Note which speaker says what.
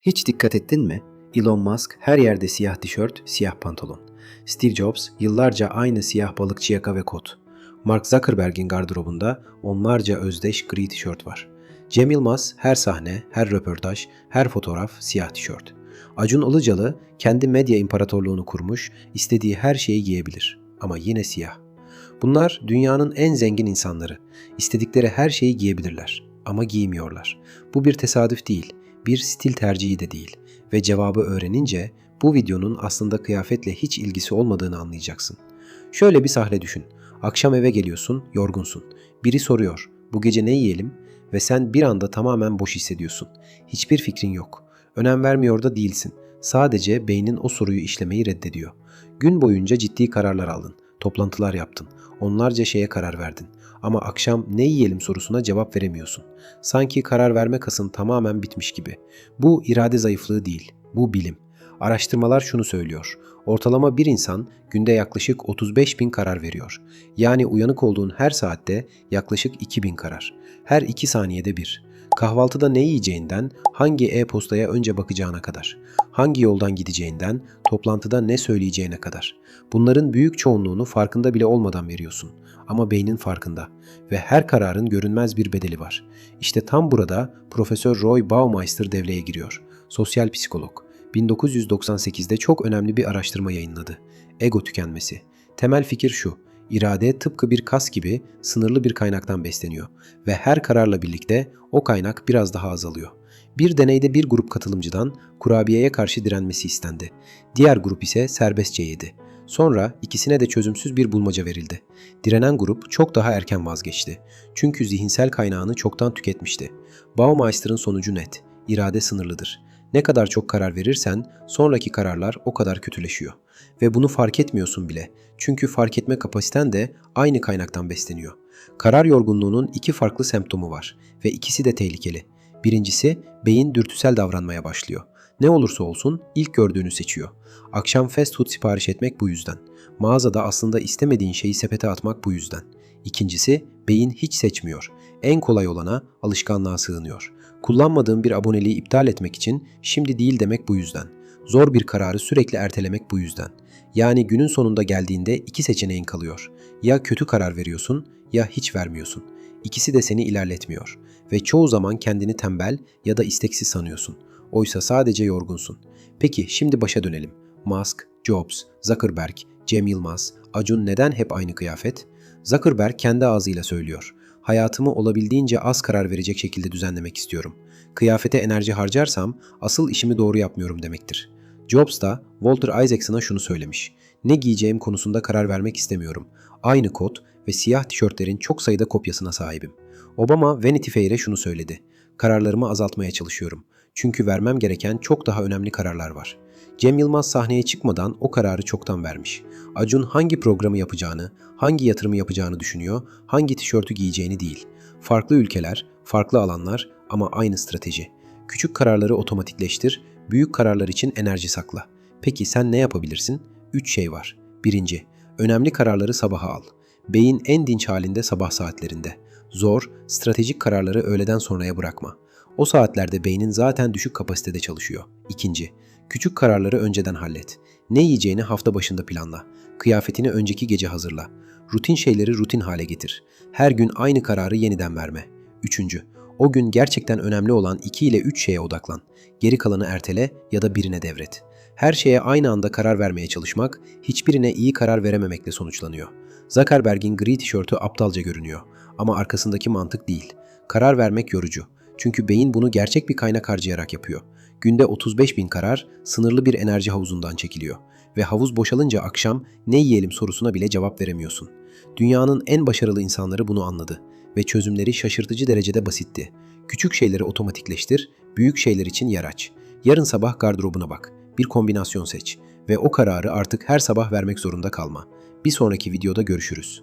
Speaker 1: Hiç dikkat ettin mi? Elon Musk her yerde siyah tişört, siyah pantolon. Steve Jobs yıllarca aynı siyah balıkçı yaka ve kot. Mark Zuckerberg'in gardırobunda onlarca özdeş gri tişört var. Cem Yılmaz her sahne, her röportaj, her fotoğraf siyah tişört. Acun Ilıcalı kendi medya imparatorluğunu kurmuş, istediği her şeyi giyebilir ama yine siyah. Bunlar dünyanın en zengin insanları. İstedikleri her şeyi giyebilirler ama giymiyorlar. Bu bir tesadüf değil, bir stil tercihi de değil ve cevabı öğrenince bu videonun aslında kıyafetle hiç ilgisi olmadığını anlayacaksın. Şöyle bir sahne düşün. Akşam eve geliyorsun, yorgunsun. Biri soruyor, bu gece ne yiyelim? Ve sen bir anda tamamen boş hissediyorsun. Hiçbir fikrin yok. Önem vermiyor da değilsin. Sadece beynin o soruyu işlemeyi reddediyor. Gün boyunca ciddi kararlar aldın. Toplantılar yaptın. Onlarca şeye karar verdin. Ama akşam ne yiyelim sorusuna cevap veremiyorsun. Sanki karar verme kasın tamamen bitmiş gibi. Bu irade zayıflığı değil, bu bilim. Araştırmalar şunu söylüyor. Ortalama bir insan günde yaklaşık 35 bin karar veriyor. Yani uyanık olduğun her saatte yaklaşık 2.000 karar. Her 2 saniyede bir. Kahvaltıda ne yiyeceğinden, hangi e-postaya önce bakacağına kadar, hangi yoldan gideceğinden, toplantıda ne söyleyeceğine kadar. Bunların büyük çoğunluğunu farkında bile olmadan veriyorsun. Ama beynin farkında ve her kararın görünmez bir bedeli var. İşte tam burada Profesör Roy Baumeister devreye giriyor. Sosyal psikolog. 1998'de çok önemli bir araştırma yayınladı. Ego tükenmesi. Temel fikir şu: İrade tıpkı bir kas gibi sınırlı bir kaynaktan besleniyor ve her kararla birlikte o kaynak biraz daha azalıyor. Bir deneyde bir grup katılımcıdan kurabiyeye karşı direnmesi istendi. Diğer grup ise serbestçe yedi. Sonra ikisine de çözümsüz bir bulmaca verildi. Direnen grup çok daha erken vazgeçti. Çünkü zihinsel kaynağını çoktan tüketmişti. Baumeister'ın sonucu net: İrade sınırlıdır. Ne kadar çok karar verirsen sonraki kararlar o kadar kötüleşiyor. Ve bunu fark etmiyorsun bile. Çünkü fark etme kapasiten de aynı kaynaktan besleniyor. Karar yorgunluğunun iki farklı semptomu var ve ikisi de tehlikeli. Birincisi, beyin dürtüsel davranmaya başlıyor. Ne olursa olsun ilk gördüğünü seçiyor. Akşam fast food sipariş etmek bu yüzden. Mağazada aslında istemediğin şeyi sepete atmak bu yüzden. İkincisi, beyin hiç seçmiyor. En kolay olana, alışkanlığa sığınıyor. Kullanmadığın bir aboneliği iptal etmek için şimdi değil demek bu yüzden. Zor bir kararı sürekli ertelemek bu yüzden. Yani günün sonunda geldiğinde iki seçeneğin kalıyor. Ya kötü karar veriyorsun ya hiç vermiyorsun. İkisi de seni ilerletmiyor. Ve çoğu zaman kendini tembel ya da isteksiz sanıyorsun. Oysa sadece yorgunsun. Peki şimdi başa dönelim. Musk, Jobs, Zuckerberg, Cem Yılmaz, Acun neden hep aynı kıyafet? Zuckerberg kendi ağzıyla söylüyor. Hayatımı olabildiğince az karar verecek şekilde düzenlemek istiyorum. Kıyafete enerji harcarsam asıl işimi doğru yapmıyorum demektir. Jobs da Walter Isaacson'a şunu söylemiş. Ne giyeceğim konusunda karar vermek istemiyorum. Aynı kot ve siyah tişörtlerin çok sayıda kopyasına sahibim. Obama Vanity Fair'e şunu söyledi. Kararlarımı azaltmaya çalışıyorum. Çünkü vermem gereken çok daha önemli kararlar var. Cem Yılmaz sahneye çıkmadan o kararı çoktan vermiş. Acun hangi programı yapacağını, hangi yatırımı yapacağını düşünüyor, hangi tişörtü giyeceğini değil. Farklı ülkeler, farklı alanlar ama aynı strateji. Küçük kararları otomatikleştir, büyük kararlar için enerji sakla. Peki sen ne yapabilirsin? 3 şey var. Birinci, önemli kararları sabaha al. Beyin en dinç halinde sabah saatlerinde. Zor, stratejik kararları öğleden sonraya bırakma. O saatlerde beynin zaten düşük kapasitede çalışıyor. İkinci, küçük kararları önceden hallet. Ne yiyeceğini hafta başında planla. Kıyafetini önceki gece hazırla. Rutin şeyleri rutin hale getir. Her gün aynı kararı yeniden verme. Üçüncü, o gün gerçekten önemli olan 2 ile 3 şeye odaklan. Geri kalanı ertele ya da birine devret. Her şeye aynı anda karar vermeye çalışmak, hiçbirine iyi karar verememekle sonuçlanıyor. Zuckerberg'in gri tişörtü aptalca görünüyor ama arkasındaki mantık değil. Karar vermek yorucu. Çünkü beyin bunu gerçek bir kaynak harcayarak yapıyor. Günde 35 bin karar sınırlı bir enerji havuzundan çekiliyor. Ve havuz boşalınca akşam ne yiyelim sorusuna bile cevap veremiyorsun. Dünyanın en başarılı insanları bunu anladı ve çözümleri şaşırtıcı derecede basitti. Küçük şeyleri otomatikleştir, büyük şeyler için yer aç. Yarın sabah gardırobuna bak, bir kombinasyon seç ve o kararı artık her sabah vermek zorunda kalma. Bir sonraki videoda görüşürüz.